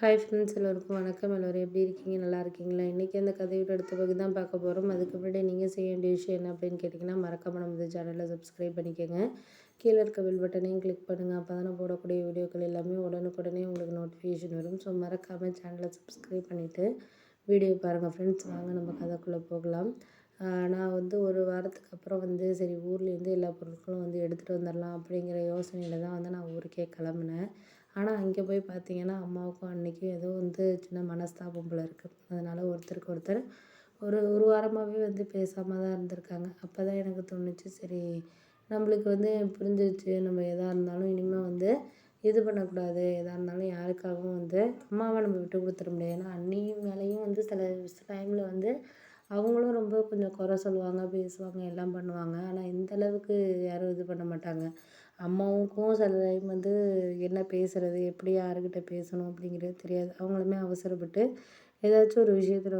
Hi friends, எல்லோருக்கும் வணக்கம். எல்லோரும் எப்படி இருக்கீங்க? நல்லா இருக்கீங்களா? இன்றைக்கி அந்த கதையோட அடுத்த பகுதி தான் பார்க்க போகிறோம். அதுக்கு முன்னாடி நீங்கள் செய்ய வேண்டிய விஷயம் என்ன அப்படின்னு கேட்டிங்கன்னா, மறக்காமல் நம்ம சேனலை சப்ஸ்கிரைப் பண்ணிக்கோங்க. கீழே இருக்க பெல் பட்டனையும் கிளிக் பண்ணுங்கள். அப்போ தானே போடக்கூடிய வீடியோக்கள் எல்லாமே உடனுக்குடனே உங்களுக்கு நோட்டிஃபிகேஷன் வரும். ஸோ மறக்காமல் சேனலை சப்ஸ்கிரைப் பண்ணிவிட்டு வீடியோ பாருங்கள் ஃப்ரெண்ட்ஸ். வாங்க நம்ம கதைக்குள்ளே போகலாம். நான் ஒரு வாரத்துக்கு அப்புறம் சரி ஊர்லேருந்து எல்லா பொருட்களும் எடுத்துகிட்டு வந்துடலாம் அப்படிங்கிற யோசனையில் தான் நான் ஊருக்கே கிளம்புனேன். ஆனால் அங்கே போய் பார்த்தீங்கன்னா, அம்மாவுக்கும் அன்னைக்கும் ஏதோ சின்ன மனஸ்தாபம் போல இருக்குது. அதனால் ஒருத்தருக்கு ஒருத்தர் ஒரு வாரமாகவே பேசாமல் தான் இருந்திருக்காங்க. அப்போ தான் எனக்கு தோணுச்சு, சரி நம்மளுக்கு புரிஞ்சிருச்சு. நம்ம எதாக இருந்தாலும் இனிமேல் இது பண்ணக்கூடாது. எதாக இருந்தாலும் யாருக்காகவும் அம்மாவை நம்ம விட்டு கொடுத்துட முடியாது. ஏன்னா அண்ணியும் மேலேயும் சில டைமில் அவங்களும் ரொம்ப கொஞ்சம் குறை சொல்லுவாங்க, பேசுவாங்க, எல்லாம் பண்ணுவாங்க. ஆனால் இந்த அளவுக்கு யாரும் இது பண்ண மாட்டாங்க. அம்மாவுக்கும் சில டைம் என்ன பேசுகிறது, எப்படி யாருக்கிட்ட பேசணும் அப்படிங்கிறது தெரியாது. அவங்களுமே அவசரப்பட்டு ஏதாச்சும் ஒரு விஷயத்தில்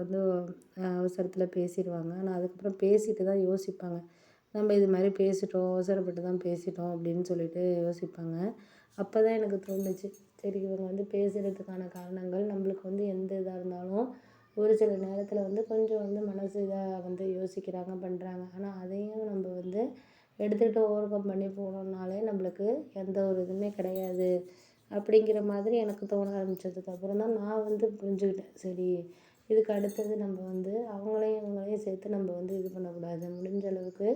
அவசரத்தில் பேசிடுவாங்க. ஆனால் அதுக்கப்புறம் பேசிட்டு தான் யோசிப்பாங்க. நம்ம இது மாதிரி பேசிட்டோம், அவசரப்பட்டு தான் பேசிட்டோம் அப்படின்னு சொல்லிட்டு யோசிப்பாங்க. அப்போ தான் எனக்கு தோணுச்சு, சரி இவங்க பேசுகிறதுக்கான காரணங்கள் நம்மளுக்கு எந்த இதாக இருந்தாலும் ஒரு சில நேரத்தில் கொஞ்சம் மனசு இதாக யோசிக்கிறாங்க, பண்ணுறாங்க. ஆனால் அதையும் நம்ம எடுத்துக்கிட்டு ஓவர் கம் பண்ணி போனோம்னாலே நம்மளுக்கு எந்த ஒரு இதுவுமே கிடையாது அப்படிங்கிற மாதிரி எனக்கு தோண ஆரம்பித்ததுக்கப்புறம் தான் நான் புரிஞ்சுக்கிட்டேன். சரி இதுக்கு அடுத்தது நம்ம அவங்களையும் இவங்களையும் சேர்த்து நம்ம இது பண்ணக்கூடாது. முடிஞ்ச அளவுக்கு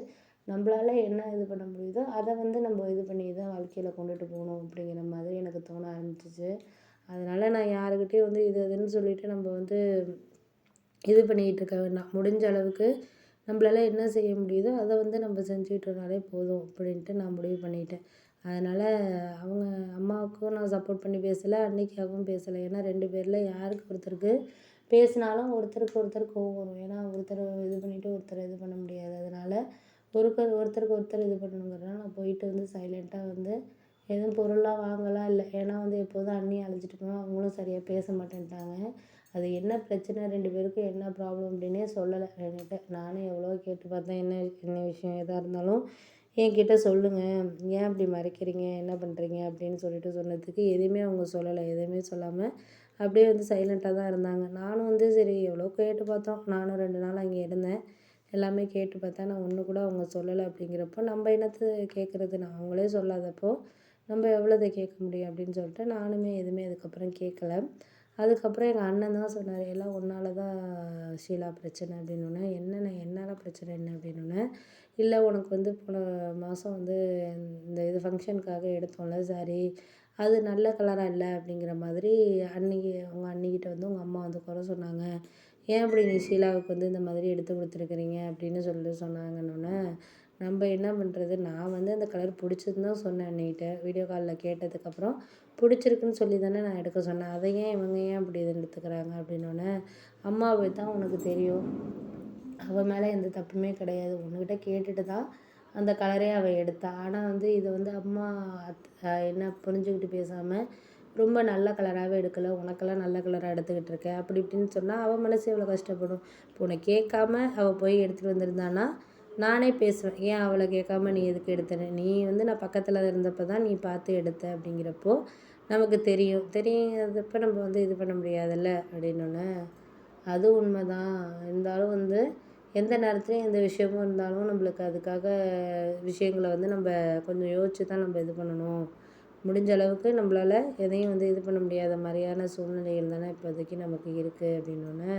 நம்மளால் என்ன இது பண்ண முடியுதோ அதை நம்ம இது பண்ணி தான் வாழ்க்கையில் கொண்டுட்டு போகணும் அப்படிங்கிற மாதிரி எனக்கு தோண ஆரம்பிச்சிச்சு. அதனால் நான் யாருக்கிட்டேயும் இது அதுன்னு சொல்லிவிட்டு நம்ம இது பண்ணிக்கிட்டு இருக்க வேண்டாம். முடிஞ்ச அளவுக்கு நம்மளால என்ன செய்ய முடியுதோ அதை நம்ம செஞ்சுக்கிட்டோம்னாலே போதும் அப்படின்ட்டு நான் முடிவு பண்ணிட்டேன். அதனால் அவங்க அம்மாவுக்கும் நான் சப்போர்ட் பண்ணி பேசலை, அன்னைக்காகவும் பேசலை. ஏன்னா 2 பேரில் யாருக்கு ஒருத்தருக்கு பேசினாலும் ஒருத்தருக்கு ஒருத்தர் கோவம் வரும். ஏன்னா ஒருத்தர் இது பண்ணிவிட்டு ஒருத்தர் இது பண்ண முடியாது. அதனால் ஒருத்தருக்கு ஒருத்தர் இது பண்ணணுங்கிறதுனால நான் போயிட்டு சைலண்ட்டாக எதுவும் பொருள்லாம் வாங்கலாம் இல்லை. ஏன்னா எப்போதும் அண்ணியை அழைச்சிட்டு போனால் அவங்களும் சரியாக பேச மாட்டேன்ட்டாங்க. அது என்ன பிரச்சனை 2 பேருக்கும் என்ன ப்ராப்ளம் அப்படின்னே சொல்லலை என்கிட்ட. நானும் எவ்வளோ கேட்டு பார்த்தேன், என்ன என்ன விஷயம் எதாக இருந்தாலும் என்கிட்ட சொல்லுங்கள், ஏன் அப்படி மறைக்கிறீங்க, என்ன பண்ணுறீங்க அப்படின்னு சொல்லிட்டு சொன்னதுக்கு எதுவுமே அவங்க சொல்லலை. எதுவுமே சொல்லாமல் அப்படியே சைலண்ட்டாக தான் இருந்தாங்க. நானும் சரி எவ்வளோ கேட்டு பார்த்தோம். நானும் 2 நாள் அங்கே இருந்தேன். எல்லாமே கேட்டு பார்த்தேன். நான் ஒன்று கூட அவங்க சொல்லலை. அப்படிங்கிறப்போ நம்ம என்னத்தை கேட்குறது, நான் அவங்களே சொல்லாதப்போ நம்ம எவ்வளோதை கேட்க முடியும் அப்படின்னு சொல்லிட்டு நானுமே எதுவுமே அதுக்கப்புறம் கேட்கல. அதுக்கப்புறம் எங்கள் அண்ணன் தான் சொன்னார், எல்லாம் உன்னால தான் ஷீலா பிரச்சனை அப்படின்னோடனே, என்னென்ன என்னால் பிரச்சனை என்ன அப்படின்னோடனே, இல்லை உனக்கு போன மாதம் இந்த இது ஃபங்க்ஷனுக்காக எடுத்தோம்ல சாரி, அது நல்ல கலராக இல்லை அப்படிங்கிற மாதிரி அவங்க அண்ணிக்கிட்ட உங்கள் அம்மா குறை சொன்னாங்க. ஏன் அப்படி நீ ஷீலாவுக்கு இந்த மாதிரி எடுத்து கொடுத்துருக்குறீங்க அப்படின்னு சொல்லிட்டு சொன்னாங்கன்னொன்னே, நம்ம என்ன பண்ணுறது, நான் அந்த கலர் பிடிச்சதுன்னு தான் சொன்னேன் அன்னிக்கிட்ட. வீடியோ காலில் கேட்டதுக்கப்புறம் பிடிச்சிருக்குன்னு சொல்லி தானே நான் எடுக்க சொன்னேன். அதை ஏன் இவங்க ஏன் அப்படி இதை எடுத்துக்கிறாங்க அப்படின்னோடனே, அம்மாவை தான் உனக்கு தெரியும், அவள் மேலே எந்த தப்புமே கிடையாது. உன்கிட்ட கேட்டுட்டு தான் அந்த கலரே அவள் எடுத்தா. ஆனால் இது அம்மா என்ன புரிஞ்சுக்கிட்டு பேசாமல் ரொம்ப நல்ல கலராகவே எடுக்கலை, உனக்கெல்லாம் நல்ல கலராக எடுத்துக்கிட்டு இருக்க அப்படி இப்படின்னு சொன்னால் அவள் மனசு எவ்வளோ கஷ்டப்படும். இப்போ உன்னை கேட்காம அவள் போய் எடுத்துகிட்டு வந்திருந்தானா நானே பேசுவேன், ஏன் அவளை கேட்காம நீ எதுக்கு எடுத்தன, நீ நான் பக்கத்தில் இருந்தப்போ தான் நீ பார்த்து எடுத்த அப்படிங்கிறப்போ நமக்கு தெரியாதப்போ நம்ம இது பண்ண முடியாதுல்ல அப்படின்னோடனே, அது உண்மை தான். இருந்தாலும் எந்த நேரத்துலையும் எந்த விஷயமும் இருந்தாலும் நம்மளுக்கு அதுக்காக விஷயங்களை நம்ம கொஞ்சம் யோசித்து தான் நம்ம இது பண்ணணும். முடிஞ்ச அளவுக்கு நம்மளால் எதையும் இது பண்ண முடியாத மாதிரியான சூழ்நிலைகள் தானே இப்போதைக்கு நமக்கு இருக்குது அப்படின்னோடனே,